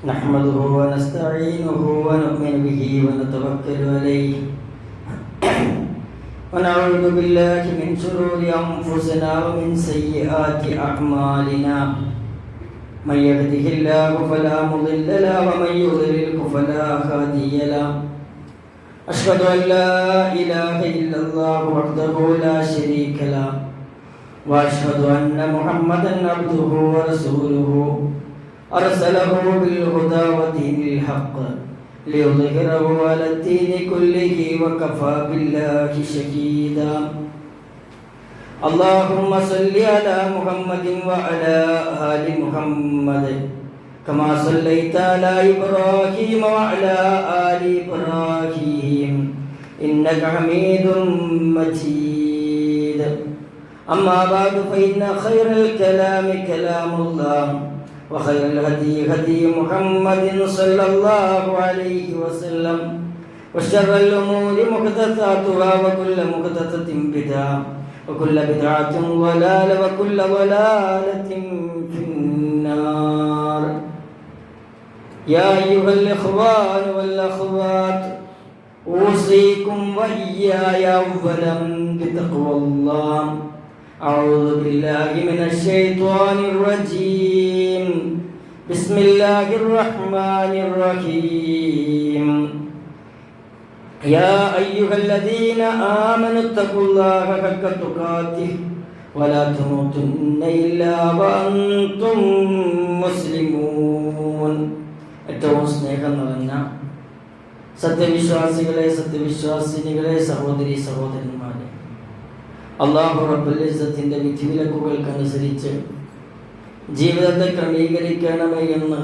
نحمده ونستعينه ونؤمن به ونتوكل عليه ونعوذ بالله من شرور أنفسنا ومن سيئات أعمالنا من يهده الله فلا مضل له ومن يضلل فلا هادي له أشهد أن لا إله إلا الله وحده لا شريك له وأشهد أن محمدا عبده ورسوله أرسله بالهدى ودين الحق ليظهره على الدين كله وكفى بالله شهيدا اللهم صل على محمد وعلى آل محمد كما صليت على إبراهيم وعلى آل إبراهيم إنك حميد مجيد أما بعد فإن خير الكلام كلام الله وخير الهدي هدي محمد صلى الله عليه وسلم وشر الأمور محدثاتها وكل محدثة بدعة وكل بدعة ضلالة وكل ضلالة في النار يا أيها الإخوان والأخوات أوصيكم وإياي أولا بتقوى الله أعوذ بالله من الشيطان الرجيم بسم الله الرحمن الرحيم يا أيها الذين آمنوا اتقوا الله حق تقاته ولا تموتن إلا وأنتم مسلمون ഏറ്റവും സ്നേഹം നിറഞ്ഞ സത്യവിശ്വാസികളെ സത്യവിശ്വാസിനികളെ സഹോദരി സഹോദരന്മാരെ അല്ലാഹു റബ്ബുൽ ഇസ്സത്തിന്റെ വിധിവിലക്കുകൾക്കനുസരിച്ച് ജീവിതത്തെ ക്രമീകരിക്കണമേ എന്ന്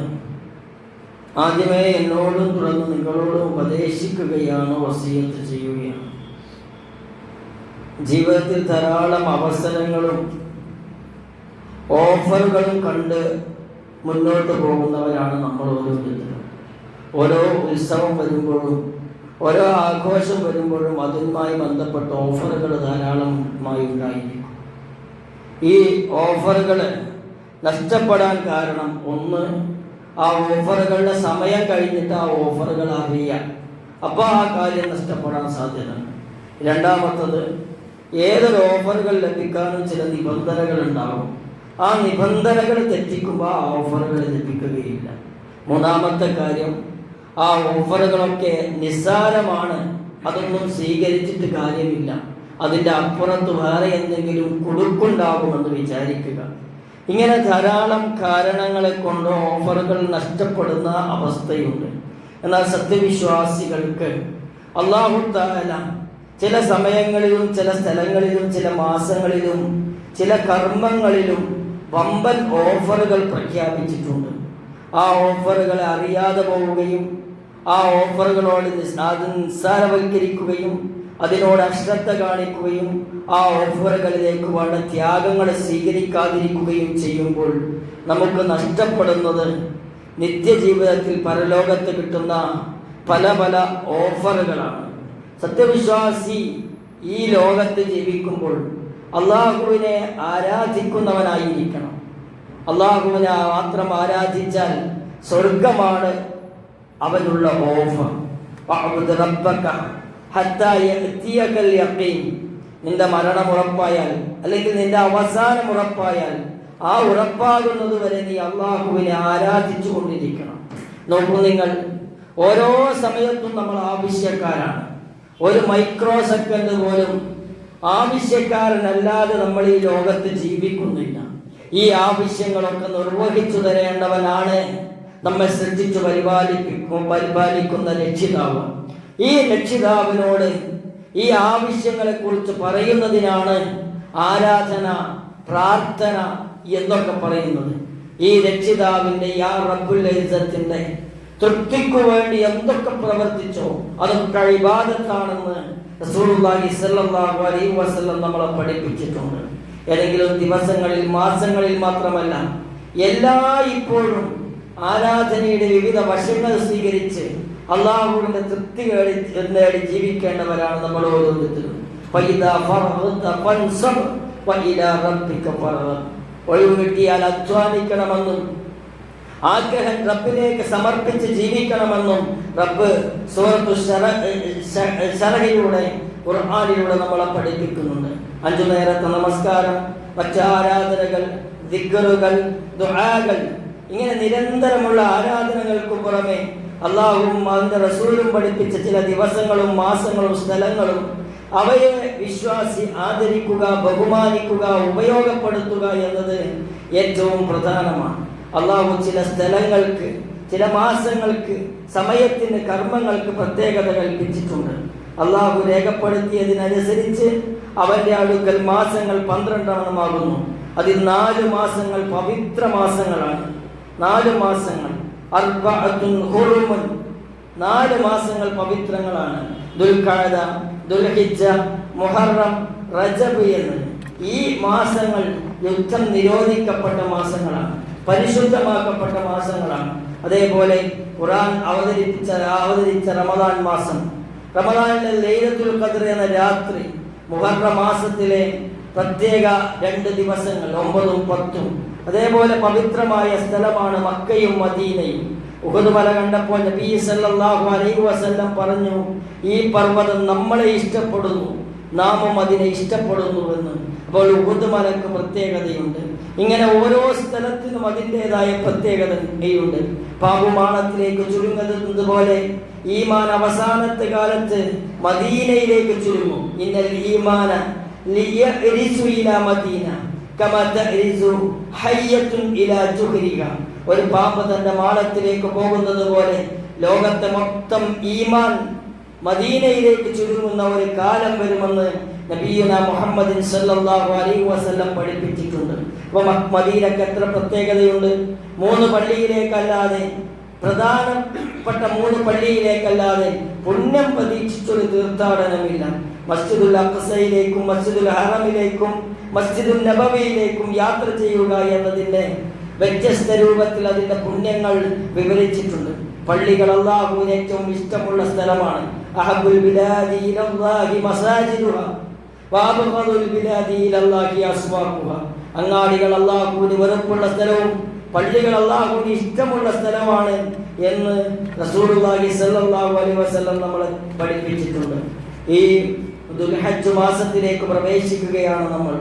ആദ്യമേ എന്നോടും തുടർന്ന് നിങ്ങളോടും ഉപദേശിക്കുകയാണ്, വസിയത്ത് ചെയ്യുകയാണ്. ജീവിതത്തിൽ ധാരാളം അവസരങ്ങളും ഓഫറുകളും കണ്ട് മുന്നോട്ട് പോകുന്നവരാണ് നമ്മൾ ഓരോരുത്തരും. ഓരോ ഉത്സവം വരുമ്പോഴും ഓരോ ആഘോഷം വരുമ്പോഴും അതുമായി ബന്ധപ്പെട്ട ഓഫറുകൾ ധാരാളമായി ഉണ്ടായിരിക്കും. ഈ ഓഫറുകൾ നഷ്ടപ്പെടാൻ കാരണം ഒന്ന്, ആ ഓഫറുകളുടെ സമയം കഴിഞ്ഞിട്ട് ആ ഓഫറുകൾ അറിയാം, അപ്പോൾ ആ കാര്യം നഷ്ടപ്പെടാൻ സാധ്യതയുണ്ട്. രണ്ടാമത്തത്, ഏതൊരു ഓഫറുകൾ ലഭിക്കാനും ചില നിബന്ധനകൾ ഉണ്ടാകും. ആ നിബന്ധനകൾ തെറ്റിക്കുമ്പോൾ ആ ഓഫറുകൾ ലഭിക്കുകയില്ല. മൂന്നാമത്തെ കാര്യം, ആ ഓഫറുകളൊക്കെ നിസ്സാരമാണ്, അതൊന്നും സ്വീകരിച്ചിട്ട് കാര്യമില്ല, അതിൻ്റെ അപ്പുറത്ത് വേറെ എന്തെങ്കിലും കുടുക്കുണ്ടാകുമെന്ന് വിചാരിക്കുക. ഇങ്ങനെ ധാരാളം കാരണങ്ങളെ കൊണ്ട് ഓഫറുകൾ നഷ്ടപ്പെടുന്ന അവസ്ഥയുണ്ട്. എന്നാൽ സത്യവിശ്വാസികൾക്ക് അല്ലാഹു തആല ചില സമയങ്ങളിലും ചില സ്ഥലങ്ങളിലും ചില മാസങ്ങളിലും ചില കർമ്മങ്ങളിലും വമ്പൻ ഓഫറുകൾ പ്രഖ്യാപിച്ചിട്ടുണ്ട്. ആ ഓഫറുകളെ അറിയാതെ പോവുകയും ആ ഓഫറുകളോട് നിസ്സാരവൽക്കരിക്കുകയും അതിനോട് അശ്രദ്ധ കാണിക്കുകയും ആ ഓഫറുകളിലേക്ക് വേണ്ട ത്യാഗങ്ങളെ സ്വീകരിക്കാതിരിക്കുകയും ചെയ്യുമ്പോൾ നമുക്ക് നഷ്ടപ്പെടുന്നത് നിത്യജീവിതത്തിൽ പരലോകത്ത് കിട്ടുന്ന പല പല ഓഫറുകളാണ്. സത്യവിശ്വാസി ഈ ലോകത്ത് ജീവിക്കുമ്പോൾ അള്ളാഹുവിനെ ആരാധിക്കുന്നവനായിരിക്കണം. അള്ളാഹുവിനെ മാത്രം ആരാധിച്ചാൽ സ്വർഗമാണ് അവനുള്ള ഓഫർ. നിന്റെ മരണം ഉറപ്പായാൽ, അല്ലെങ്കിൽ നിന്റെ അവസാനം ഉറപ്പായാൽ, ആ ഉറപ്പാകുന്നത് വരെ നീ അള്ളാഹുവിനെ ആരാധിച്ചു കൊണ്ടിരിക്കണം. നോക്കൂ, നിങ്ങൾ ഓരോ സമയത്തും നമ്മൾ ആവശ്യക്കാരാണ്. ഒരു മൈക്രോ സെക്കൻഡ് പോലും ആവശ്യക്കാരനല്ലാതെ നമ്മൾ ഈ ലോകത്ത് ജീവിക്കുന്നില്ല. ഈ ആവശ്യങ്ങളൊക്കെ നിർവഹിച്ചു തരേണ്ടവനാണ് നമ്മെ സൃഷ്ടിച്ചു പരിപാലിക്കുന്ന രക്ഷിതാവ്. ഈ രക്ഷിതാവിനോട് ഈ ആവശ്യങ്ങളെ കുറിച്ച് പറയുന്നതിനാണ് ആരാധന, പ്രാർത്ഥന എന്നൊക്കെ പറയുന്നത്. ഈ രക്ഷിതാവിന്റെ യാ റബ്ബുൽ ഇസ്സത്തിന്റെ തൃപ്തിക്കു വേണ്ടി എന്തൊക്കെ പ്രവർത്തിച്ചോ അതൊക്കെ ഇബാദത്താണെന്ന് റസൂലുള്ളാഹി സ്വല്ലല്ലാഹു അലൈഹി വസല്ലം നമ്മളെ പഠിപ്പിച്ചിട്ടുണ്ട്. ഏതെങ്കിലും ദിവസങ്ങളിൽ മാസങ്ങളിൽ മാത്രമല്ല, ഇപ്പോഴും ആരാധനയുടെ വിവിധ വശങ്ങൾ സ്വീകരിച്ച് അള്ളാഹുവിന്റെ തൃപ്തി നേടി ജീവിക്കേണ്ടവരാണ് നമ്മൾ ഓരോരുത്തരും. ഒഴിവ് കിട്ടിയാൽ അധ്വാനിക്കണമെന്നും ആഗ്രഹം റബ്ബിലേക്ക് സമർപ്പിച്ച് ജീവിക്കണമെന്നും റബ്ബ് സൂറത്തു ശറഹിലൂടെ ഖുർആനിലൂടെ നമ്മളെ പഠിപ്പിക്കുന്നുണ്ട്. 5 നേരത്തെ നമസ്കാരം, മറ്റ് ആരാധനകൾ, ദിക്റുകൾ, ദുആകൾ, ഇങ്ങനെ നിരന്തരമുള്ള ആരാധനകൾക്ക് പുറമെ അല്ലാഹുവും അവന്റെ റസൂലും പഠിപ്പിച്ച ചില ദിവസങ്ങളും മാസങ്ങളും സ്ഥലങ്ങളും അവയെ വിശ്വാസി ആദരിക്കുക, ബഹുമാനിക്കുക, ഉപയോഗപ്പെടുത്തുക എന്നത് ഏറ്റവും പ്രധാനമാണ്. അല്ലാഹു ചില സ്ഥലങ്ങൾക്ക്, ചില മാസങ്ങൾക്ക്, സമയത്തിന്, കർമ്മങ്ങൾക്ക് പ്രത്യേകത കൽപ്പിച്ചിട്ടുണ്ട്. അല്ലാഹു രേഖപ്പെടുത്തിയതിനനുസരിച്ച് അവന്റെ അടുക്കൽ മാസങ്ങൾ 12 അതിൽ 4 മാസങ്ങൾ പവിത്ര മാസങ്ങളാണ്. 4 മാസങ്ങൾ അർബഅത്തുൻ ഹുറുമുൻ, 4 മാസങ്ങൾ പവിത്രങ്ങളാണ്. ദുൽഖഅദ, ദുൽഹിജ്ജ, മുഹറം, റജബ് എന്ന് ഈ മാസങ്ങൾ യുദ്ധം നിരോധിക്കപ്പെട്ട മാസങ്ങളാണ്, പരിശുദ്ധമാക്കപ്പെട്ട മാസങ്ങളാണ്. അതേപോലെ ഖുർആൻ അവതരിച്ച റമദാൻ മാസം, റമദാനിലെ ലൈലത്തുൽ ഖദ്ർ എന്ന രാത്രി, മുഹറം മാസത്തിലെ പ്രത്യേക 2 ദിവസങ്ങൾ 9ഉം 10ഉം. അതേപോലെ പവിത്രമായ സ്ഥലമാണ് മക്കയും മദീനയും. ഉഹദ് മല കണ്ടപ്പോൾ നബി സല്ലല്ലാഹു അലൈഹി വസല്ലം പറഞ്ഞു, ഈ പർവ്വതം നമ്മളെ ഇഷ്ടപ്പെടുന്നു, നാമും അതിനെ ഇഷ്ടപ്പെടുന്നുവെന്ന്. അപ്പോൾ ഉഹദ് മലക്ക് പ്രത്യേകതയുണ്ട്. ഇങ്ങനെ ഓരോ സ്ഥലത്തിനും അതിൻ്റെതായ പ്രത്യേകതയുണ്ട്. പാപുമാണത്തിലേക്ക് ചുരുങ്ങുന്നത് പോലെ ഈമാൻ അവസാനത്തെ കാലത്ത് മദീനയിലേക്ക് ചുരുങ്ങും. ഇന്നൽ ഈമാന ലിയരിസു ഇലാ മദീന കമാ തരിസു ഹയ്യത്തുൻ ഇലാ ജുഹരിഹ. ഒരു പാമ്പ് തന്റെ മാളത്തിലേക്ക് പോകുന്നത് പോലെ ലോകത്തെ മൊത്തം ഈമാൻ മദീനയിലേക്ക് ചുരുങ്ങുന്ന ഒരു കാലം വരുമെന്ന് നബിയുനാ മുഹമ്മദ് സല്ലല്ലാഹു അലൈഹി വസല്ലം പഠിപ്പിച്ചിട്ടുണ്ട്. അപ്പോൾ മദീനക്ക് എത്ര പ്രത്യേകതയുണ്ട്. 3 പള്ളിയിലേക്കല്ലാതെ, പ്രധാനപ്പെട്ട 3 പള്ളിയിലേക്കല്ലാതെ പുണ്യം പ്രതീക്ഷിച്ചൊരു തീർത്ഥാടനമില്ല. മസ്ജിദുൽ അഖ്സയിലേക്കും മസ്ജിദുൽ ഹറമിലേക്കും മസ്ജിദുൽ നബവിയിലേക്കും യാത്ര ചെയ്യുക എന്നതിൻ്റെ വ്യത്യസ്ത രൂപത്തിൽ അതിൻ്റെ പുണ്യങ്ങൾ വിവരിച്ചിട്ടുണ്ട്. പള്ളികൾ അല്ലാഹുവിന് ഏറ്റവും ഇഷ്ടമുള്ള സ്ഥലമാണ്. അഹബ്ബുൽ ബിലാദി ഇലല്ലാഹി മസാജിദുഹാ വഅബ്ഗദുൽ ബിലാദി ഇലല്ലാഹി അസ്വാഖുഹാ. അങ്ങാടികൾ അല്ലാഹുവിന് വെറുപ്പുള്ള സ്ഥലവും പള്ളികൾ അല്ലാഹുവിന് ഇഷ്ടമുള്ള സ്ഥലമാണ് എന്ന് റസൂലുള്ളാഹി സ്വല്ലല്ലാഹു അലൈഹി വസല്ലം നമ്മളെ പഠിപ്പിച്ചിട്ടുണ്ട്. ഈ ദുൽഹജ്ജ് മാസത്തിലേക്ക് പ്രവേശിക്കുകയാണ് നമ്മൾ.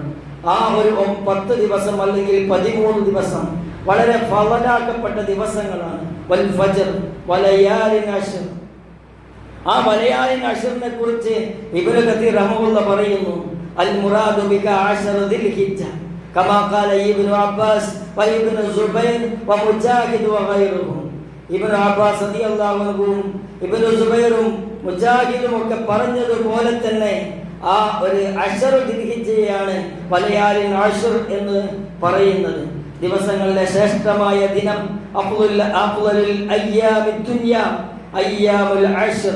ആ ഒരു 10 ദിവസം അല്ലെങ്കിൽ 13 ദിവസം വളരെ ഫളലാക്കപ്പെട്ട ദിവസങ്ങളാണ്. വൽ ഫജ്ർ വലയാലിൻ അശ്ർ. ആ വലയാലിൻ അശ്റിനെ കുറിച്ച് ഇബ്നു കതീർ റഹ്മഹുല്ലാഹ് പറയുന്നു, അൽ മുറാദു ബിക അശ്റ ദിൽഹിജ്ജ കമാ ഖാല ഇബ്നു അബ്ബാസ് വ ഇബ്നു സുബൈർ വ മുജാഹിദ് വ ഗൈറുഹും. ഇബ്നു അബ്ബാസ് റളിയല്ലാഹു അൻഹും ഇബ്നു സുബൈറും മുജാഹിദും ഒക്കെ പറഞ്ഞതുപോലെ തന്നെ ആ ഒരു അശ്ർ ദിൽഹിജ്ജയാണ് വലയാലിൻ അശ്ർ എന്ന് പറയുന്നത്. ദിവസങ്ങളിലെ ശ്രേഷ്ഠമായ ദിനം അഫ്ളലുൽ അയ്യാമിദ് ദുനിയ അയ്യാമുൽ അശ്ർ.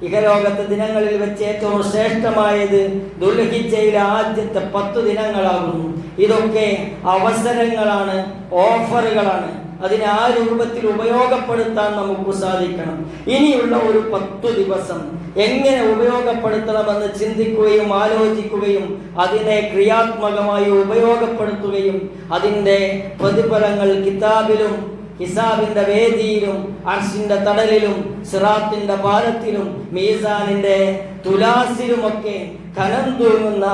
ഇഹലോകത്തെ ദിനങ്ങളിൽ വെച്ച് ഏറ്റവും ശ്രേഷ്ഠമായത് ദുൽഹിജ്ജയിലെ ആദ്യത്തെ 10 ദിനങ്ങളാകുന്നു. ഇതൊക്കെ അവസരങ്ങളാണ്, ഓഫറുകളാണ്. അതിനെ ആ രൂപത്തിൽ ഉപയോഗപ്പെടുത്താൻ നമുക്ക് സാധിക്കണം. ഇനിയുള്ള ഒരു 10 ദിവസം എങ്ങനെ ഉപയോഗപ്പെടുത്തണമെന്ന് ചിന്തിക്കുകയും ആലോചിക്കുകയും അതിനെ ക്രിയാത്മകമായി ഉപയോഗപ്പെടുത്തുകയും അതിൻ്റെ പ്രതിഫലങ്ങൾ കിതാബിലും ഹിസാബിന്റെ വേദിയിലും അർശിന്റെ തടലിലും സിറാത്തിന്റെ പാലത്തിലും മീസാനിന്റെ തുലാസിലുമൊക്കെ കനം തൂങ്ങുന്ന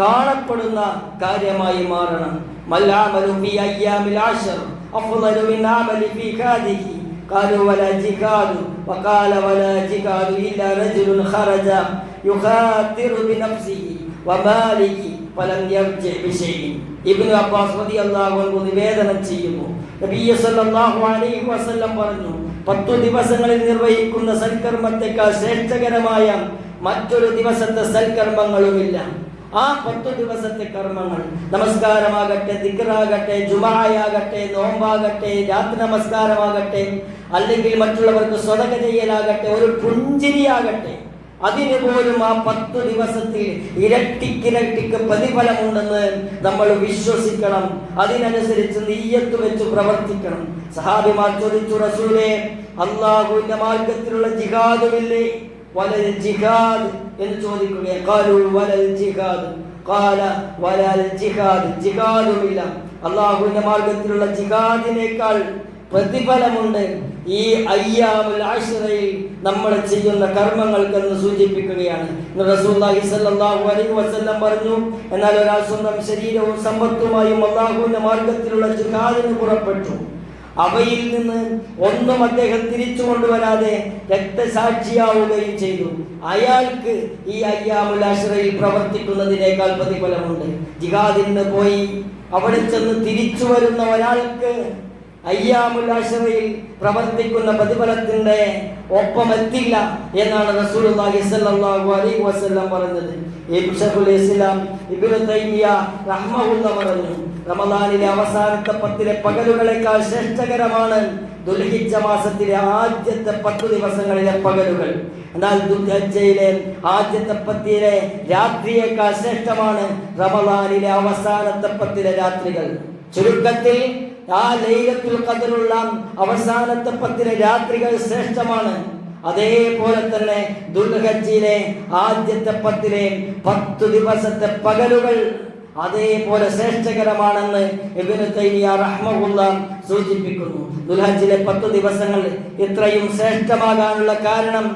കാണപ്പെടുന്ന കാര്യമായി മാറണം. മൽഅമലു ഫീ അയ്യാമിൽ അശ്ർ അഫ്ളലു മിൻ അമലി ഫീ ഹാദിഹി ഖാലു വലാ ജിഹാദു വഖാല വലാ ജിഹാദു ഇല്ലാ റജുലുൻ ഖറജ യുഖാതിറു ബിനഫ്സിഹി വമാലിഹി ഫലം യർജി ബിശൈഇൻ. ഇബ്നു അബ്ബാസ് റളിയല്ലാഹു അൻഹു നിവേദനം ചെയ്യുന്നു, നബി സല്ലല്ലാഹു അലൈഹി വസല്ലം പറഞ്ഞു, 10 ദിവസങ്ങളിൽ നിർവഹിക്കുന്ന സൽക്കർമ്മത്തെക്കാൾ ശ്രേഷ്ഠകരമായ മറ്റൊരു ദിവസത്തെ സൽക്കർമ്മങ്ങളുമില്ല. ആ 10 ദിവസത്തെ കർമ്മങ്ങൾ, നമസ്കാരമാകട്ടെ, ദിക്റാകട്ടെ, ജുമഅയാകട്ടെ, നോമ്പാകട്ടെ, രാത്രി നമസ്കാരമാകട്ടെ, അല്ലെങ്കിൽ മറ്റുള്ളവർക്ക് സ്വതക ചെയ്യലാകട്ടെ, ഒരു പുഞ്ചിരിയാകട്ടെ, അതിന് പോലും ആ 10 ദിവസത്തിൽ ഇരട്ടിക്കിരട്ടിക്ക് പ്രതിഫലമുണ്ടെന്ന് നമ്മൾ വിശ്വസിക്കണം. അതിനനുസരിച്ച് നിയ്യത്ത് വെച്ച് പ്രവർത്തിക്കണം. സഹാബിമാർ ചോദിച്ചു, റസൂലേ, അല്ലാഹുവിന്റെ മാർഗത്തിലുള്ള ജിഹാദുമില്ലേ? വലൽ ജിഹാദ് എന്ന് ചോദിക്കുകയാണ്. ഖാലു വലൽ ജിഹാദ് ഖാല വലൽ ജിഹാദ്. ജിഹാദുമില്ല. അല്ലാഹുവിന്റെ മാർഗത്തിലുള്ള ജിഹാദിനേക്കാൾ പ്രതിഫലമുണ്ട് ഈ അയ്യാമുൽ അശ്റയിൽ നമ്മൾ ചെയ്യുന്ന കർമ്മങ്ങൾക്കെന്ന് സൂചിപ്പിക്കുകയാണ്. റസൂലുള്ളാഹി സ്വല്ലല്ലാഹു അലൈഹി വസല്ലം പറഞ്ഞു, എന്നാൽ ഒരാൾ സ്വന്തം ശരീരവും സമ്പത്തുമായും അല്ലാഹുവിന്റെ മാർഗത്തിലുള്ള ജിഹാദിന് പുറപ്പെട്ടു, അവയിൽ നിന്ന് ഒന്നും അദ്ദേഹം തിരിച്ചു കൊണ്ടുവരാതെ രക്തസാക്ഷിയാവുകയും ചെയ്തു, അയാൾക്ക് ഈ അയ്യാമുൽ അശ്റയിൽ പ്രവർത്തിക്കുന്നതിനേക്കാൾ പ്രതിഫലമുണ്ട്. ജിഹാദിന് പോയി അവിടെ ചെന്ന് തിരിച്ചു വരുന്ന ഒരാൾക്ക് അയ്യാമുൽ അശ്റയിൽ പ്രവർത്തിക്കുന്ന പ്രതിഫലത്തിന്റെ ഒപ്പമെത്തില്ല എന്നാണ് റസൂലുള്ളാഹി സ്വല്ലല്ലാഹു അലൈഹി വസല്ലം പറഞ്ഞത്. ശൈഖുൽ ഇസ്ലാം ഇബ്നു തൈമിയ റഹ്മഹുല്ലാഹ് പറഞ്ഞു, റമദാനിലെ അവസാനത്തെ 10 പകലുകളേക്കാൾ ശ്രേഷ്ഠകരമാണ് ദുൽഹിജ്ജ മാസത്തിലെ ആദ്യത്തെ 10 ദിവസങ്ങളിലെ പകലുകൾ. എന്നാൽ ദുൽഹിജ്ജയിലെ ആദ്യത്തെ 10 രാത്രിയേക്കാൾ ശ്രേഷ്ഠമാണ് റമദാനിലെ അവസാനത്തെ 10 രാത്രികൾ. ചുരുക്കത്തിൽ ആ ലൈലത്തുൽ ഖദ്റുള്ള അവസാനത്തെ 10 രാത്രികൾ ശ്രേഷ്ഠമാണ്. അതേപോലെ തന്നെ ദുൽഹിജ്ജയിലെ ആദ്യത്തെ 10 ദിവസത്തെ പകലുകൾ അതേപോലെ ശ്രേഷ്ഠകരമാണെന്ന് ഇബ്നു തൈമിയ റഹ്മഹുല്ലാഹ് സൂചിപ്പിക്കുന്നു. ദുൽഹിജ്ജയിലെ 10 ദിവസങ്ങൾ ഇത്രയും ശ്രേഷ്ഠമാകാനുള്ള കാരണം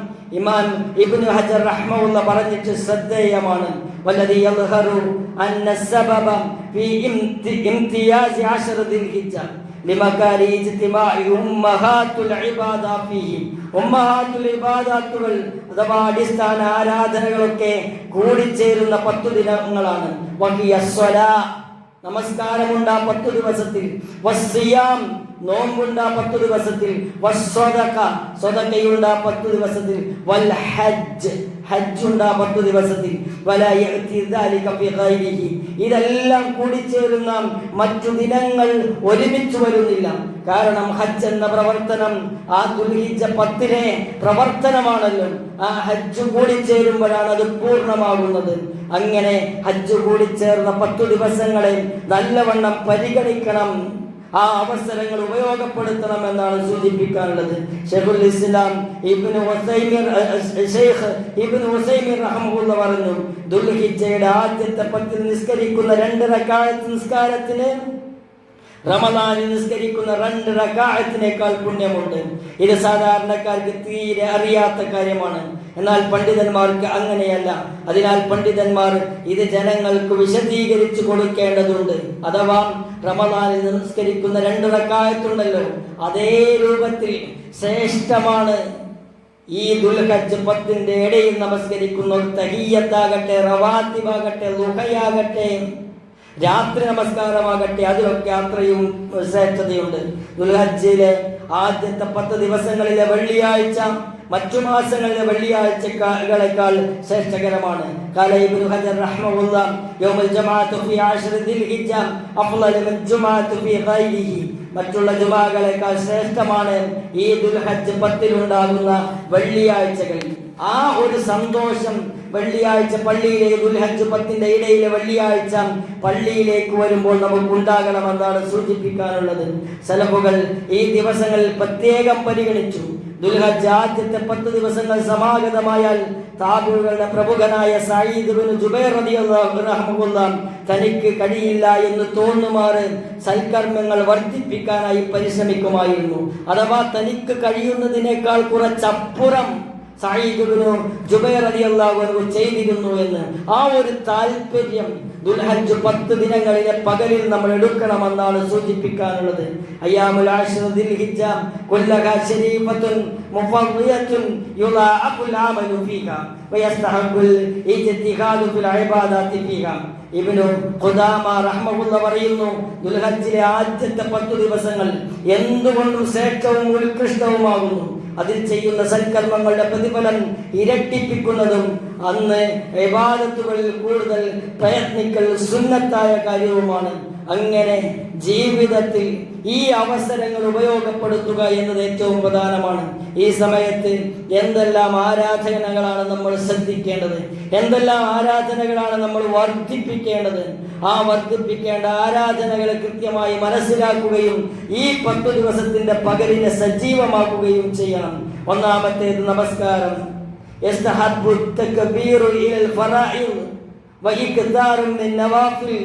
ഇമാം ഇബ്നു ഹജർ റഹ്മഹുല്ലാഹ് പറഞ്ഞിട്ട് ശ്രദ്ധേയമാണ്. വല്ലദി യദ്ഹറു അന്ന സബബ ഫീ ഇംതിയാസ് അശ്റ ദിൽഹിജ്ജ ലിമകാരി ഇജ്തിമാഇ ഉമ്മഹാത്തുൽ ഇബാദാ ഫീഹി. ഉമ്മഹാത്തുൽ ഇബാദാത്തുകൾ അഥവാ അടിസ്ഥാന ആരാധനകളൊക്കെ കൂടിച്ചേരുന്ന 10 ദിനങ്ങളാണ്. വഹിയ സ്വലാ, നമസ്കാരമുണ്ട് 10 ദിവസത്തിൽ, വസ്സിയാം, നോമ്പുണ്ട് 10 ദിവസത്തിൽ, വസ്സദഖ, സ്വദഖയുണ്ട് 10 ദിവസത്തിൽ, വൽ ഹജ്ജ്, ഹജ്ജുണ്ട് 10 ദിവസത്തിൽ, വലാ യഅതി ദാലിക ഫി ഗൈരിഹി. ഇതെല്ലാം കൂടിച്ചേരുന്ന മറ്റു ദിനങ്ങൾ ഒരുമിച്ച് വരുന്നില്ല. കാരണം ഹജ്ജ് എന്ന പ്രവർത്തനം ആ ദുൽഹിജ്ജ 10 പ്രവർത്തനമാണല്ലോ. ആ ഹജ്ജ് കൂടിച്ചേരുമ്പോഴാണ് അത് പൂർണ്ണമാകുന്നത്. അങ്ങനെ ഹജ്ജ് കൂടിച്ചേർന്ന 10 ദിവസങ്ങളെ നല്ലവണ്ണം പരിഗണിക്കണം, ആ അവസരങ്ങൾ ഉപയോഗപ്പെടുത്തണം എന്നാണ് സൂചിപ്പിക്കാനുള്ളത്. ശൈഖുൽ ഇസ്ലാം ഇബ്നു ഉസൈമീൻ റഹ്മഹുല്ലാഹ് പറഞ്ഞു, ദുൽഹിജ്ജയുടെ ആദ്യത്തെ 10 നിസ്കരിക്കുന്ന 2 റക്അത്ത് നിസ്കാരത്തിന് റമദാനിൽ നിസ്കരിക്കുന്ന 2 റക്അത്തിനേക്കാൾ പുണ്യമുണ്ട്. ഇത് സാധാരണക്കാർക്ക് തീരെ അറിയാത്ത കാര്യമാണ്. എന്നാൽ പണ്ഡിതന്മാർക്ക് അങ്ങനെയല്ല. അതിനാൽ പണ്ഡിതന്മാർ ഇത് ജനങ്ങൾക്ക് വിശദീകരിച്ചു കൊടുക്കേണ്ടതുണ്ട്. അഥവാ റമദാനിൽ നിസ്കരിക്കുന്ന 2 റക്അത്തുണ്ടല്ലോ, അതേ രൂപത്തിൽ ശ്രേഷ്ഠമാണ് ഈ ദുൽഹിജ്ജ 10 ഇടയിൽ നമസ്കരിക്കുന്ന തഹിയ്യത്താകട്ടെ, റവാത്തിബാകട്ടെ, ളുഹയാകട്ടെ, രാത്രി നമസ്കാരമാകട്ടെ, അതിലൊക്കെ അത്രയും ശ്രേഷ്ഠതയുണ്ട്. ദുൽഹിജ്ജയിലെ ആദ്യത്തെ 10 ദിവസങ്ങളിലെ വെള്ളിയാഴ്ച മറ്റു മാസങ്ങളിലെ വെള്ളിയാഴ്ചകളെക്കാൾ ശ്രേഷ്ഠകരമാണ്. ഖാല ഇബ്നു ഹജർ റഹ്മഹുല്ലാഹ്, യൗമുൽ ജമാഅത്തു ഫീ അശ്റ ദിൽഹിജ്ജ അഫ്ളലു മിൻ ജുമാഅത്തു ഫീ ഗൈരിഹി. മറ്റുള്ള ജുമാകളെക്കാൾ ശ്രേഷ്ഠമാണ് ഈ ദുൽഹിജ്ജ 10 ഉണ്ടാകുന്ന വെള്ളിയാഴ്ചകൾ. ആ ഒരു സന്തോഷം വെള്ളിയാഴ്ച പള്ളിയിലേക്ക്, ദുൽഹിജ്ജ 10 ഇടയിലെ വെള്ളിയാഴ്ച പള്ളിയിലേക്ക് വരുമ്പോൾ നമുക്ക് ഉണ്ടാകണമെന്നാണ് സൂചിപ്പിക്കാനുള്ളത്. സലഫുകൾ ഈ ദിവസങ്ങളിൽ പ്രത്യേകം പരിഗണിച്ചു. ദുൽഹിജ്ജ ആദ്യത്തെ 10 ദിവസങ്ങൾ സമാഗതമായാൽ താബിഈകളുടെ പ്രമുഖനായ സഈദ് ഇബ്നു ജുബൈർ റളിയല്ലാഹു അൻഹു തനിക്ക് കഴിയില്ല എന്ന് തോന്നുമാറ് സൽക്കർമ്മങ്ങൾ വർദ്ധിപ്പിക്കാനായി പരിശ്രമിക്കുമായിരുന്നു. അഥവാ തനിക്ക് കഴിയുന്നതിനേക്കാൾ കുറച്ചപ്പുറം സഈദ് ഇബ്നു ജുബൈർ റളിയല്ലാഹു അൻഹു ചെയ്തിരുന്നു എന്ന് ആ ഒരു താല്പര്യം ദുൽഹിജ്ജ 10 ദിനങ്ങളിലെ പകലിൽ നമ്മൾ എടുക്കണമെന്നാണ് സൂചിപ്പിക്കാനുള്ളത്. അയ്യാമുൽ അശ്ർ ദിൽഹിജ്ജ കുല്ലഹാ ശരീഫത്തുൻ മുഫദ്ദിയത്തുൻ യുളാഅഖുൽ അമലു ഫീഹാ വയസ്തഹഖുൽ ഇജ്തിഹാദു ഫിൽ ഇബാദാതി ഫീഹാ. ഇബ്നു ഖുദാമ റഹ്മഹുല്ലാഹ് പറയുന്നു, ദുൽഹിജ്ജയിലെ ആദ്യത്തെ 10 ദിവസങ്ങൾ എന്തുകൊണ്ടും ശ്രേഷ്ഠവും ഉത്കൃഷ്ടവുമാകുന്നു. അതിൽ ചെയ്യുന്ന സൽക്കർമ്മങ്ങളുടെ പ്രതിഫലം ഇരട്ടിപ്പിക്കുന്നതും അന്ന് ഇബാദത്തുകളിൽ കൂടുതൽ പ്രയത്നിക്കൽ സുന്നത്തായ കാര്യവുമാണ്. അങ്ങനെ ജീവിതത്തിൽ ഈ അവസരങ്ങൾ ഉപയോഗപ്പെടുത്തുക എന്നത് ഏറ്റവും പ്രധാനമാണ്. ഈ സമയത്ത് എന്തെല്ലാം ആരാധനകളാണ് നമ്മൾ ശ്രദ്ധിക്കേണ്ടത്, എന്തെല്ലാം ആരാധനകളാണ് നമ്മൾ വർദ്ധിപ്പിക്കേണ്ടത്. ആ വർദ്ധിപ്പിക്കേണ്ട ആരാധനകളെ കൃത്യമായി മനസ്സിലാക്കുകയും ഈ 10 ദിവസത്തിന്റെ പകലിനെ സജീവമാക്കുകയും ചെയ്യണം. ഒന്നാമത്തേത് നമസ്കാരം. യസ്തഹബ്ബു തക്ബീറു ഇലൽ ഫറാഇദ് വഇക്താറു മിൻ നവാഫിൽ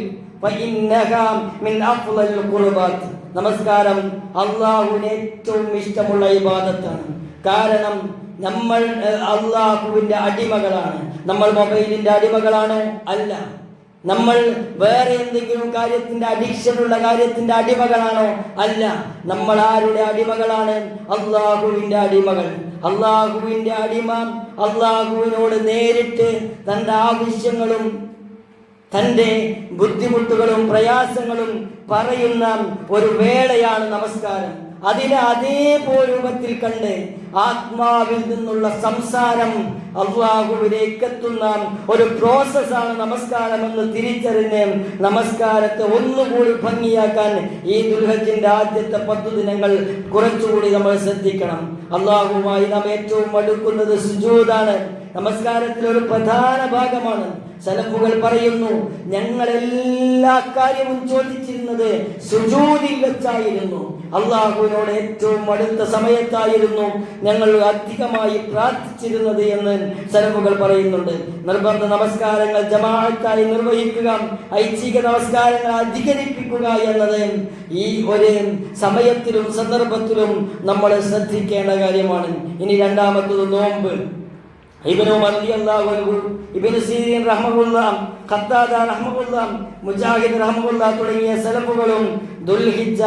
ഫഇന്നഹാ മിൻ അഫ്ളൽ ഖുർബാത്ത്. നമസ്കാരം അള്ളാഹുവിന് ഏറ്റവും ഇഷ്ടമുള്ള ഇബാദത്താണ്. കാരണം നമ്മൾ അള്ളാഹുവിന്റെ അടിമകളാണ്. നമ്മൾ മൊബൈലിന്റെ അടിമകളാണോ? അല്ല. നമ്മൾ വേറെ എന്തെങ്കിലും കാര്യത്തിന്റെ അഡിക്ഷനുള്ള കാര്യത്തിന്റെ അടിമകളാണോ? അല്ല. നമ്മൾ ആരുടെ അടിമകളാണ്? അള്ളാഹുവിന്റെ അടിമകൾ. അള്ളാഹുവിന്റെ അടിമ അള്ളാഹുവിനോട് നേരിട്ട് തന്റെ ആവശ്യങ്ങളും തന്റെ ബുദ്ധിമുട്ടുകളും പ്രയാസങ്ങളും പറയുന്ന ഒരു വേളയാണ് നമസ്കാരം. അതിനെ അതേപോലെ രൂപത്തിൽ കണ്ട് ആത്മാവിൽ നിന്നുള്ള സംസാരം അല്ലാഹുവിലേക്ക് എത്തുന്ന ഒരു പ്രോസസ്സാണ് നമസ്കാരം എന്ന് തിരിച്ചറിഞ്ഞ് നമസ്കാരത്തെ ഒന്നുകൂടി ഭംഗിയാക്കാൻ ഈ ദുൽഹജ്ജിന്റെ ആദ്യത്തെ 10 ദിനങ്ങൾ കുറച്ചുകൂടി നമ്മൾ ശ്രദ്ധിക്കണം. അല്ലാഹുവുമായി നാം ഏറ്റവും അടുക്കുന്നത് സുജൂദാണ്. നമസ്കാരത്തിൽ ഒരു പ്രധാന ഭാഗമാണ്. സലഫുകൾ പറയുന്നു, ഞങ്ങൾ എല്ലാ കാര്യവും ചോദിച്ചിരുന്നത് സുജൂദിൽ വെച്ചായിരുന്നു. അള്ളാഹുവിനോട് ഏറ്റവും അടുത്ത സമയത്തായിരുന്നു ഞങ്ങൾ അധികമായി പ്രാർത്ഥിച്ചിരുന്നത് എന്ന് സലഫുകൾ പറയുന്നുണ്ട്. നിർബന്ധ നമസ്കാരങ്ങൾ ജമാഅത്തായി നിർവഹിക്കുക, ഐച്ഛിക നമസ്കാരങ്ങൾ അധികരിപ്പിക്കുക എന്നത് ഈ ഒരു സമയത്തിലും സന്ദർഭത്തിലും നമ്മൾ ശ്രദ്ധിക്കേണ്ട കാര്യമാണ്. ഇനി രണ്ടാമത്തത് നോമ്പ്. ഇബ്നു ഉമർ റളിയല്ലാഹു അൻഹു, ഇബ്നു സീരീൻ റഹ്മഹുല്ലാഹ്, ഖത്താദ റഹ്മഹുല്ലാഹ്, മുജാഹിദ് റഹ്മഹുല്ലാഹ് തുടങ്ങിയ സലഫുകളും ദുൽഹിജ്ജ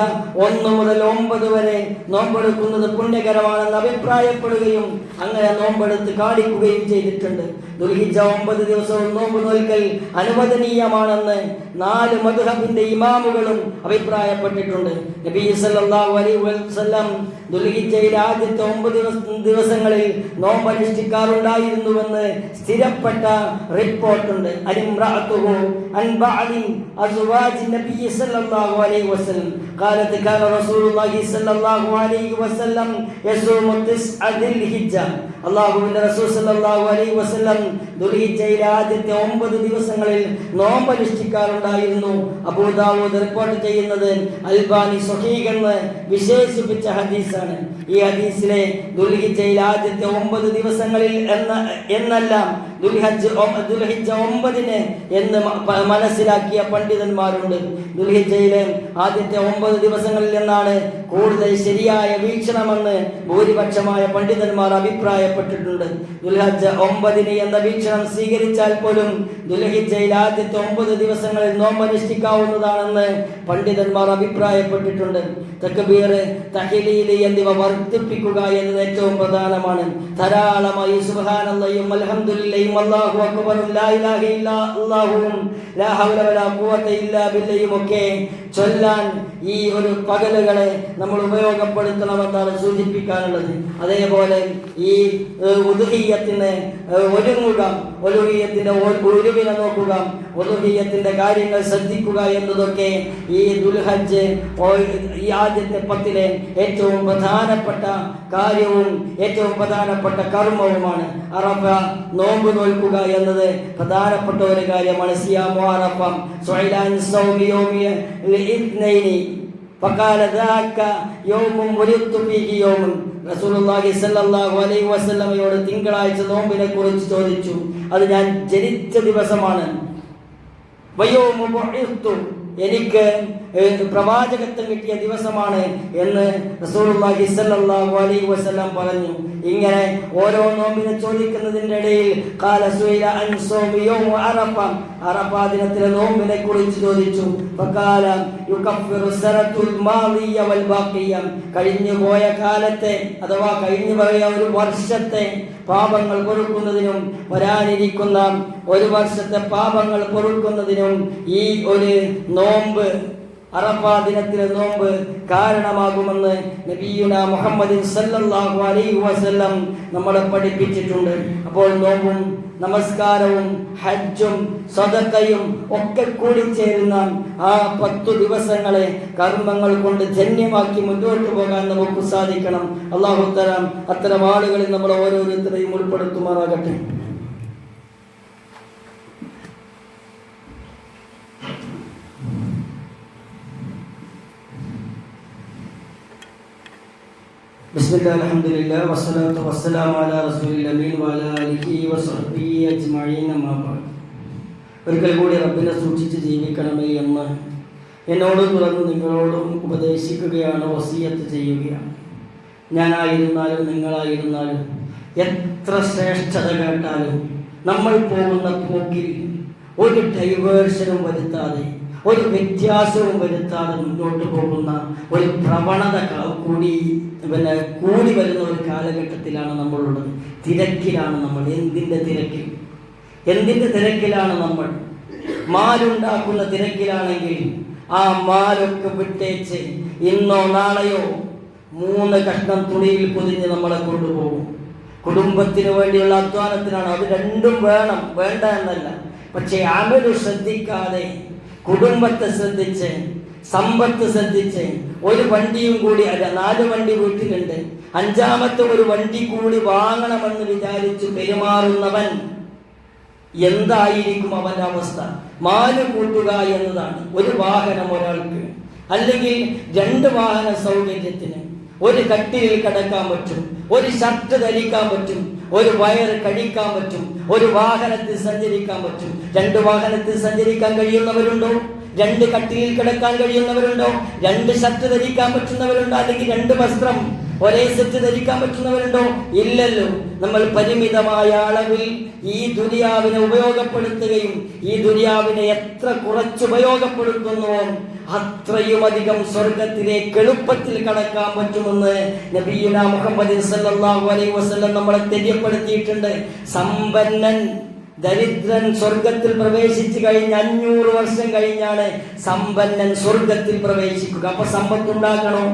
1 മുതൽ 9 വരെ നോമ്പെടുക്കുന്നത് പുണ്യകരമാണെന്ന് അഭിപ്രായപ്പെടുകയും അങ്ങനെ നോമ്പെടുത്ത് കാണിക്കുകയും ചെയ്തിട്ടുണ്ട്. ദുൽഹിജ്ജ 9 ദിവസവും നോമ്പ് നോൽക്കൽ അനുവദനീയമാണെന്ന് 4 മദ്ഹബിന്റെ ഇമാമുകളും അഭിപ്രായപ്പെട്ടിട്ടുണ്ട്. നബി സല്ലല്ലാഹു അലൈഹി വസല്ലം ദുൽഹിജ്ജയിലെ ആദ്യത്തെ 9 ദിവസങ്ങളിൽ നോമ്പ് അനുഷ്ഠിക്കാറുണ്ടായിരുന്നുവെന്ന് സ്ഥിരപ്പെട്ട റിപ്പോർട്ടുണ്ട്. അലിംറഅതുഹു അൻ ബഅലി അസ്വാജി നബി സല്ലല്ലാഹു അലൈഹി വസല്ലം قالت كان رسول الله صلى الله عليه وسلم يصوم 9 ذي الحجة. അല്ലാഹുവിന്റെ റസൂൽ സല്ലല്ലാഹു അലൈഹി വസല്ലം ദുൽഹിജ്ജയിലെ ആദ്യത്തെ 9 ദിവസങ്ങളിൽ നോമ്പ് അനുഷ്ഠിക്കാറുണ്ടായിരുന്നു. അബൂ ദാവൂദ് റിപ്പോർട്ട് ചെയ്യുന്നത് അൽബാനി സ്വഹീഹ് എന്ന് വിശേഷിപ്പിച്ച ഹദീസാണ്. ഈ ഹദീസിലെ ദുൽഹിജ്ജയിലെ ആദ്യത്തെ 9 ദിവസങ്ങളിൽ എന്നല്ല ദുൽഹിജ്ജ 9 എന്ന് മനസ്സിലാക്കിയ പണ്ഡിതന്മാരുണ്ട്. ദുൽഹിജ്ജയിലെ ആദ്യത്തെ 9 ദിവസങ്ങളിൽ എന്നാണ് കൂടുതൽ ശരിയായ വീക്ഷണമെന്ന് ഭൂരിപക്ഷമായ പണ്ഡിതന്മാർ അഭിപ്രായപ്പെട്ടിട്ടുണ്ട്. ദുൽഹിജ്ജ 9 എന്ന വീക്ഷണം സ്വീകരിച്ചാൽ പോലും ദുൽഹിജ്ജയിലെ ആദ്യത്തെ 9 ദിവസങ്ങളിൽ നോമ്പ് അനുഷ്ഠിക്കാവുന്നതാണെന്ന് പണ്ഡിതന്മാർ അഭിപ്രായപ്പെട്ടിട്ടുണ്ട്. തക്ബീർ, തഹ്ലീൽ എന്നിവ വർദ്ധിപ്പിക്കുക എന്നത് ഏറ്റവും പ്രധാനമാണ്. ധാരാളമായി സുബ്ഹാനല്ലാഹും അൽഹംദുലില്ലാഹി അല്ലാഹു അക്ബർ ലാ ഇലാഹ ഇല്ലാ അല്ലാഹും ലാ ഹൗല വലാ ഖുവത ഇല്ലാ ബില്ലാഹിം ഒക്കെ ചൊല്ലാൻ ഈ ഒരു പകലുകളെ നമ്മൾ ഉപയോഗപ്പെടുത്തണമെന്നാണ് സൂചിപ്പിക്കാനുള്ളത്. അതേപോലെ ഈ ഉദ്ഹിയ്യത്തിന് ഒരുങ്ങുക, ഉദ്ഹിയ്യത്തിന്റെ ഒരുവിനെ നോക്കുക, ഉദ്ഹിയ്യത്തിന്റെ കാര്യങ്ങൾ ശ്രദ്ധിക്കുക എന്നതൊക്കെ ഈ ദുൽഹജ്ജ് ഈ ആദ്യത്തെ 10 ഏറ്റവും പ്രധാനപ്പെട്ട കാര്യവും ഏറ്റവും പ്രധാനപ്പെട്ട കർമ്മവുമാണ്. അറഫ നോമ്പ് നോൽക്കുക എന്നത് പ്രധാനപ്പെട്ട ഒരു കാര്യമാണ്. സിയാമു അറഫ സുഇലാൻ സൗമി യൗമി ഇത്നൈനി ഫഖാല ദാക യൗമുൻ വലിദതു ഫീഹി യൗമുൻ. റസൂലുള്ളാഹി സ്വല്ലല്ലാഹു അലൈഹി വസല്ലമയോട് തിങ്കളാഴ്ച നോമ്പിനെ കുറിച്ച് ചോദിച്ചു. അത് ഞാൻ ജനിച്ച ദിവസമാണ്. വയൗമു ബുഇത്തു, എനിക്ക് പ്രവാചകത്വം കിട്ടിയ ദിവസമാണ് എന്ന് റസൂലുള്ളാഹി സ്വല്ലല്ലാഹു അലൈഹി വസല്ലം പറഞ്ഞു. ഇങ്ങനെ ഓരോ നോമ്പിനെ ചോദിക്കുന്നതിന്റെ ഇടയിൽ ഖാല സുഇല അൻ സൗമി യൗമ അറഫ, അറഫ ദിനത്തിലെ നോമ്പിനെ കുറിച്ച് ചോദിച്ചു. ഫഖാല യുകഫിറു സനത്തുൽ മാദിയ വൽ ബാഖിയ, കഴിഞ്ഞു പോയ കാലത്തെ അഥവാ കഴിഞ്ഞു പോയ ഒരു വർഷത്തെ പാപങ്ങൾ പൊറുക്കുന്നതിനും വരാനിരിക്കുന്ന ഒരു വർഷത്തെ പാപങ്ങൾ പൊറുക്കുന്നതിനും ഈ ഒരു നോമ്പ്, അറഫാ ദിനത്തിലെ നോമ്പ് കാരണമാകുമെന്ന് നബിയുനാ മുഹമ്മദ് സല്ലല്ലാഹു അലൈഹി വസല്ലം നമ്മളെ പഠിപ്പിച്ചിട്ടുണ്ട്. അപ്പോൾ നോമ്പും നമസ്കാരവും ഹജ്ജും സദഖയും ഒക്കെ കൂടി ചേരുന്ന ആ 10 ദിവസങ്ങളെ കർമ്മങ്ങൾ കൊണ്ട് ധന്യമാക്കി മുന്നോട്ട് പോകാൻ നമുക്ക് സാധിക്കണം. അല്ലാഹു തആല അത്തരം ആളുകളിൽ നമ്മൾ ഓരോരുത്തരെയും ഉൾപ്പെടുത്തുമാറാകട്ടെ. ബിസ്മില്ലാഹി അൽഹംദുലില്ലാഹി വസ്സലാത്തു വസ്സലാമു അലാ റസൂലിൽ അമീൻ വഅലാ ആലിഹി വസഹ്ബിഹി അജ്മഈൻ. അമ്മാ ബഅദ്. ഒരിക്കൽ കൂടി റബ്ബിനെ സൂക്ഷിച്ച് ജീവിക്കണമേ എന്ന് എന്നോടും തുറന്ന് നിങ്ങളോടും ഉപദേശിക്കുകയാണ്, വസിയത്ത് ചെയ്യുകയാണ്. ഞാനായിരുന്നാലും നിങ്ങളായിരുന്നാലും എത്ര ശ്രേഷ്ഠത കേട്ടാലും നമ്മൾ പോകുന്ന പോക്കിൽ ഒരു ഡൈവേർഷനും വരുത്താതെ, ഒരു വ്യത്യാസവും വരുത്താതെ മുന്നോട്ട് പോകുന്ന ഒരു പ്രവണത കൂടി വരുന്ന ഒരു കാലഘട്ടത്തിലാണ് നമ്മളുള്ളത്. തിരക്കിലാണ് നമ്മൾ. എന്തിൻ്റെ തിരക്കിലാണ് നമ്മൾ? മാലുണ്ടാക്കുന്ന തിരക്കിലാണെങ്കിൽ ആ മാലൊക്കെ വിട്ടേച്ച് ഇന്നോ നാളെയോ 3 കഷ്ണം തുണിയിൽ പൊതിഞ്ഞ് നമ്മളെ കൊണ്ടുപോകും. കുടുംബത്തിന് വേണ്ടിയുള്ള അധ്വാനത്തിനാണ്. അത് രണ്ടും വേണം, വേണ്ട എന്നല്ല. പക്ഷേ അമല് ശ്രദ്ധിക്കാതെ, കുടുംബത്തെ ശ്രദ്ധിച്ച്, സമ്പത്ത് ശ്രദ്ധിച്ച്, ഒരു വണ്ടിയും കൂടി അല്ല, 4 വണ്ടി വീട്ടിലുണ്ട്, 5ാമത്തെ ഒരു വണ്ടി കൂടി വാങ്ങണമെന്ന് വിചാരിച്ചു പെരുമാറുന്നവൻ എന്തായിരിക്കും അവന്റെ അവസ്ഥ? മാല് കൂട്ടുക എന്നതാണ്. ഒരു വാഹനം ഒരാൾക്ക്, അല്ലെങ്കിൽ 2 വാഹന സൗകര്യത്തിന് ഒരു കട്ടിലിൽ കിടക്കാൻ പറ്റും, ഒരു ഷർട്ട് ധരിക്കാൻ പറ്റും, ഒരു വയർ കഴിക്കാൻ പറ്റും, ഒരു വാഹനത്തിൽ സഞ്ചരിക്കാൻ പറ്റും. 2 വാഹനത്തിൽ സഞ്ചരിക്കാൻ കഴിയുന്നവരുണ്ടോ? 2 കട്ടിലിൽ കിടക്കാൻ കഴിയുന്നവരുണ്ടോ? 2 ഷർട്ട് ധരിക്കാൻ പറ്റുന്നവരുണ്ടോ? അല്ലെങ്കിൽ 2 വസ്ത്രം ഒരേ സെറ്റ് ധരിക്കാൻ പറ്റുന്നവരുണ്ടോ? ഇല്ലല്ലോ. നമ്മൾ പരിമിതമായ അളവിൽ ഈ ദുനിയാവിനെ ഉപയോഗപ്പെടുത്തുകയും ഈ ദുനിയാവിനെ എത്ര കുറച്ച് ഉപയോഗപ്പെടുത്തുന്നുവോ അത്രയും അധികം സ്വർഗത്തിലേക്ക് എളുപ്പത്തിൽ കടക്കാൻ പറ്റുമെന്ന് നബിയുന മുഹമ്മദ് സല്ലല്ലാഹു അലൈഹി വസല്ലം നമ്മളെ തെര്യപ്പെടുത്തിയിട്ടുണ്ട്. സമ്പന്നൻ ദരിദ്രൻ സ്വർഗത്തിൽ പ്രവേശിച്ചു കഴിഞ്ഞ് 500 വർഷം കഴിഞ്ഞാണ് സമ്പന്നൻ സ്വർഗത്തിൽ പ്രവേശിക്കുക. അപ്പൊ സമ്പത്തുണ്ടാക്കണോ?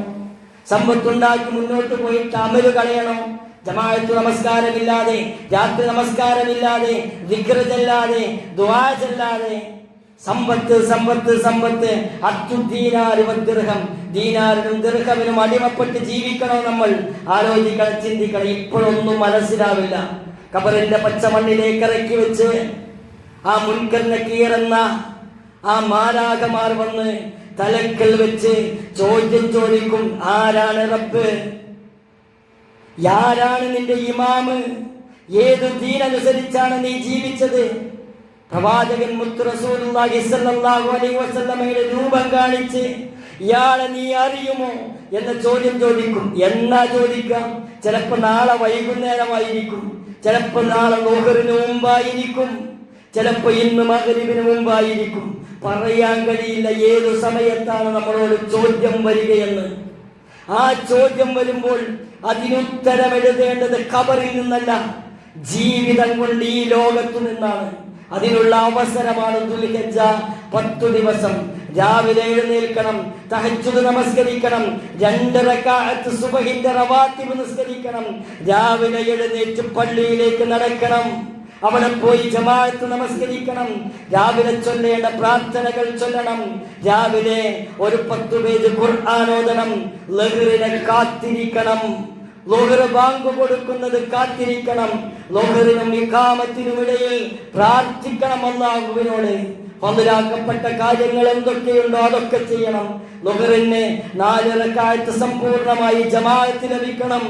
സമ്പത്തുണ്ടാക്കി മുന്നോട്ട് പോയിട്ട് അമല് കളയണോ? ജമാഅത്ത് നമസ്കാരമില്ലാതെ, രാത്രി നമസ്കാരമില്ലാതെ, ദിക്ർ ചെല്ലാതെ, ദുആ ചെല്ലാതെ സമ്പത്ത് സമ്പത്ത് സമ്പത്ത് ദീനാറിനും ദിർഹമിനും അടിമപ്പെട്ട് ജീവിക്കണോ നമ്മൾ? ആലോചിക്കണം, ചിന്തിക്കണം. ഇപ്പോഴൊന്നും മനസ്സിലാവില്ല. ഖബറിന്റെ പച്ചമണ്ണിലേക്ക് ഇറക്കി വെച്ച് ആ മുൻകർ നക്കീർ എന്ന ആ മാലാഖമാർ വന്ന് തലക്കൽ വെച്ച് ചോദ്യം ചോദിക്കും. ആരാണ് റബ്ബ്? ആരാണ് നിന്റെ ഇമാമ്? ഏത് ദീനനുസരിച്ചാണ് നീ ജീവിച്ചത്? പ്രവാചകൻ മുത്ത് റസൂലുള്ളാഹി സ്വല്ലല്ലാഹു അലൈഹി വസല്ലമയുടെ രൂപം കാണിച്ച് ഇയാളെ നീ അറിയുമോ എന്ന ചോദ്യം ചോദിക്കും. എന്നാ ചോദിക്കാം? ചിലപ്പോൾ നാളെ വൈകുന്നേരമായിരിക്കും, ചിലപ്പോൾ നാളെ ളുഹറിന് മുമ്പായിരിക്കും, ചിലപ്പോൾ ഇന്ന് മഗ്‌രിബിന് മുമ്പായിരിക്കും. പറയാൻ കഴിയില്ല ഏതു സമയത്താണ് നമ്മളോട് ചോദ്യം വരികയെന്ന്. ആ ചോദ്യം വരുമ്പോൾ അതിനുത്തരം എഴുതേണ്ടത് ഖബറിൽ നിന്നല്ല, ജീവിതം കൊണ്ട് ഈ ലോകത്തു നിന്നാണ്. അതിനുള്ള അവസരമാണ് ദുൽഹിജ്ജ 10 ദിവസം. രാവിലെ എഴുന്നേൽക്കണം, തഹജ്ജുദ് നമസ്കരിക്കണം, 2 റക്അത്ത് സുബ്ഹിന്റെ റവാത്തിബ് നിസ്കരിക്കണം, രാവിലെ എഴുന്നേറ്റ് പള്ളിയിലേക്ക് നടക്കണം, അവിടെ പോയി ജമാഅത്ത് നമസ്കരിക്കണം, രാവിലെ ചൊല്ലേണ്ട പ്രാർത്ഥനകൾ ചൊല്ലണം, രാവിലെ ഒരു 10 പേജ് ഖുർആൻ ഓതണം, ലഹ്റിനെ കാത്തിരിക്കണം, ളുഹർ ബാങ്ക് കൊടുക്കുന്നത് കാത്തിരിക്കണം, ളുഹറിനും ഇഖാമത്തിനും ഇടയിൽ പ്രാർത്ഥിക്കണം അല്ലാഹുവിനോട്. ഫളാക്കപ്പെട്ട കാര്യങ്ങൾ എന്തൊക്കെയുണ്ടോ അതൊക്കെ ചെയ്യണം. ളുഹറിന് 4 റക്അത്ത് സമ്പൂർണ്ണമായി ജമാഅത്ത് ലഭിക്കണം.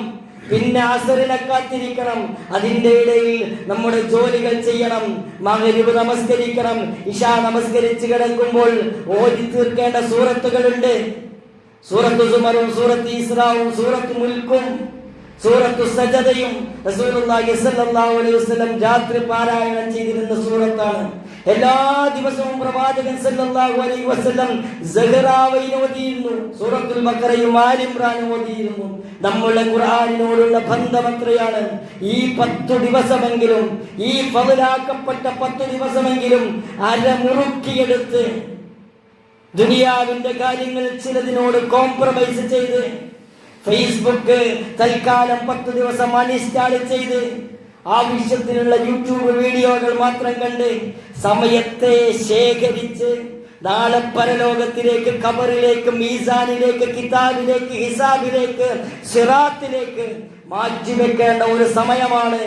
പിന്നെ അസറിനെ കാത്തിരിക്കണം. അതിന്റെ ഇടയിൽ നമ്മുടെ ജോലികൾ ചെയ്യണം. മഗ്‌രിബ് നമസ്കരിക്കണം. ഇശാ നമസ്കരിച്ച് കിടക്കുമ്പോൾ ഓതി തീർക്കേണ്ട സൂറത്തുകളുണ്ട്. സൂറത്തു സുമറും സൂറത്ത് ഇസ്രാവും സൂറത്ത് മുൽക്കും സൂറത്തു സജദയും റസൂലുള്ളാഹി സ്വല്ലല്ലാഹു അലൈഹി വസല്ലം രാത്രി പാരായണം ചെയ്തിരുന്ന സൂറത്താണ്. എല്ലാ ദിവസവും പ്രവാചകൻ സല്ലല്ലാഹു അലൈഹി വസല്ലം സഹറാവൈൻ ഓതിയിരുന്നു, സൂറത്തുൽ ബഖറയും ആൽ ഇംറാനും ഓതിയിരുന്നു. നമ്മുടെ ഖുർആനിനോടുള്ള ബന്ധം എത്രയാണ്! ഈ 10 ദിവസമെങ്കിലും, ഈ ഫളാക്കപ്പെട്ട 10 ദിവസമെങ്കിലും അരമുറുക്കിയെടുത്ത് ദുനിയാവിന്റെ കാര്യങ്ങൾ ചിലതിനോട് കോംപ്രമൈസ് ചെയ്ത്, ഫേസ്ബുക്ക് തൽക്കാലം 10 ദിവസം അൺഇൻസ്റ്റാൾ ചെയ്ത്, ആവശ്യത്തിനുള്ള യൂട്യൂബ് വീഡിയോകൾ മാത്രം കണ്ട് സമയത്തെ ശേഖരിച്ച് നാളെ പരലോകത്തിലേക്ക്, ഖബറിലേക്ക്, മീസാനിലേക്ക്, കിതാബിലേക്ക്, ഹിസാബിലേക്ക്, സിറാത്തിലേക്ക് മാറ്റിവെക്കേണ്ട ഒരു സമയമാണ്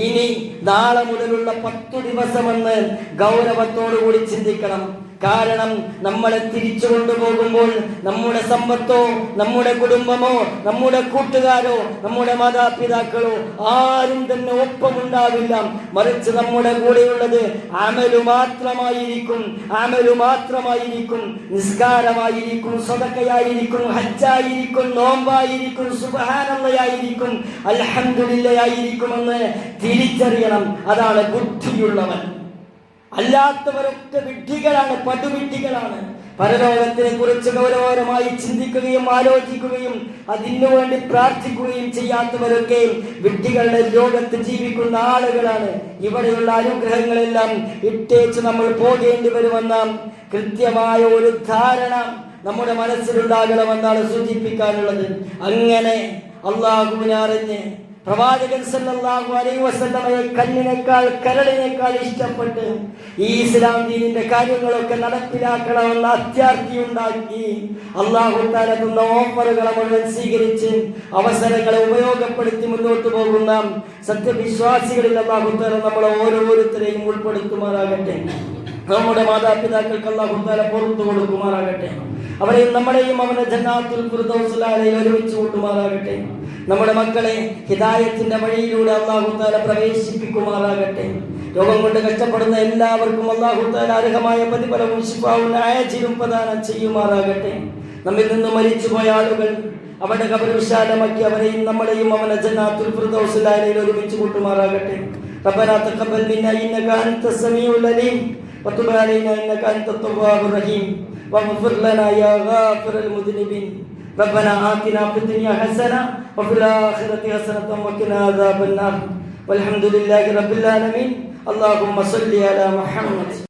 ഇനി നാളെ മുതലുള്ള 10 ദിവസമെന്ന് ഗൗരവത്തോടു കൂടി ചിന്തിക്കണം. കാരണം നമ്മളെ തിരിച്ചു കൊണ്ടുപോകുമ്പോൾ നമ്മുടെ സമ്പത്തോ, നമ്മുടെ കുടുംബമോ, നമ്മുടെ കൂട്ടുകാരോ, നമ്മുടെ മാതാപിതാക്കളോ ആരും തന്നെ ഒപ്പമുണ്ടാവില്ല. മറിച്ച് നമ്മുടെ കൂടെയുള്ളത് അമലു മാത്രമായിരിക്കും. നിസ്കാരമായിരിക്കും, സദഖയായിരിക്കും, ഹജ്ജായിരിക്കും, നോമ്പായിരിക്കും, സുബ്ഹാനല്ലാഹയായിരിക്കും, അൽഹംദുലില്ലാഹയായിരിക്കുമെന്ന് തിരിച്ചറിയണം. അതാണ് ബുദ്ധിയുള്ളവൻ. അല്ലാത്തവരൊക്കെ വിഡ്ഢികളാണ്, പടുവിഡ്ഢികളാണ്. പരലോകത്തിനെ കുറിച്ച് ഗൗരവമായി ചിന്തിക്കുകയും ആലോചിക്കുകയും അതിനുവേണ്ടി പ്രാർത്ഥിക്കുകയും ചെയ്യാത്തവരൊക്കെ വിഡ്ഢികളുടെ ലോകത്ത് ജീവിക്കുന്ന ആളുകളാണ്. ഇവിടെയുള്ള അനുഗ്രഹങ്ങളെല്ലാം ഇട്ടേച്ച് നമ്മൾ പോകേണ്ടി വരുമെന്ന കൃത്യമായ ഒരു ധാരണ നമ്മുടെ മനസ്സിലുണ്ടാകണമെന്നാണ് സൂചിപ്പിക്കാനുള്ളത്. അങ്ങനെ അള്ളാഹുവിനെ അറിഞ്ഞ് പ്രവാചകൻ സല്ലല്ലാഹു അലൈഹി വസല്ലമയെ കണ്ണിനേക്കാൾ കരളിനേക്കാൾ ഇഷ്ടപ്പെട്ട് ഈ ഇസ്ലാം ദീനിന്റെ കാര്യങ്ങളൊക്കെ നടപ്പിലാക്കണമെന്ന അത്യാർത്തി ഉണ്ടാക്കി അല്ലാഹു തആല തന്ന ഓഫറുകളെ മുഴുവൻ സ്വീകരിച്ച് അവസരങ്ങളെ ഉപയോഗപ്പെടുത്തി മുന്നോട്ട് പോകുന്ന സത്യവിശ്വാസികളിൽ അല്ലാഹു തആല നമ്മളെ ഓരോരുത്തരെയും ഉൾപ്പെടുത്തുമാറാകട്ടെ. നമ്മുടെ മാതാപിതാക്കൾക്ക് അല്ലാഹു തആല പുറത്തു കൊടുക്കുമാറാകട്ടെ. അവരെയും നമ്മളെയും അവന്റെ ജന്നാത്തുൽ ഫിർദൗസിൽ ഒരുമിച്ച് കൂട്ടുമാറാകട്ടെ. നമ്മുടെ മക്കളെ ഹിദായത്തിന്റെ വഴിയിലൂടെ അല്ലാഹു തആല പ്രവേശിപ്പിക്കുമാറാകട്ടെ. രോഗം കൊണ്ട് കഷ്ടപ്പെടുന്ന എല്ലാവർക്കും അല്ലാഹു തആല അർഹമായ പ്രതിഫലവും ശിഫാവും ആജിലും പ്രദാനം ചെയ്യുമാറാകട്ടെ. നമ്മിൽ നിന്ന് മരിച്ചുപോയ ആളുകൾ അവരുടെ ഖബർ വിശാലമാക്കി അവരെയും നമ്മളെയും അവന്റെ ജന്നാത്തുൽ ഫിർദൗസിൽ ഒരുമിച്ച് കൂട്ടുമാറാകട്ടെ. റബ്ബനാ തഖബ്ബൽ മിന്നാ ഇന്നക അൻതസ് സമീഉൽ അലീം വതുബ് അലൈനാ ഇന്നക അൻതത് തവ്വാബുർ റഹീം വഗ്ഫിർ ലനാ യാ ഗാഫിറൽ മുദ്നിബീൻ. ربنا آتنا في الدنيا حسنة وفي الآخرة حسنة وقنا عذاب النار والحمد لله رب العالمين. اللهم صل على محمد.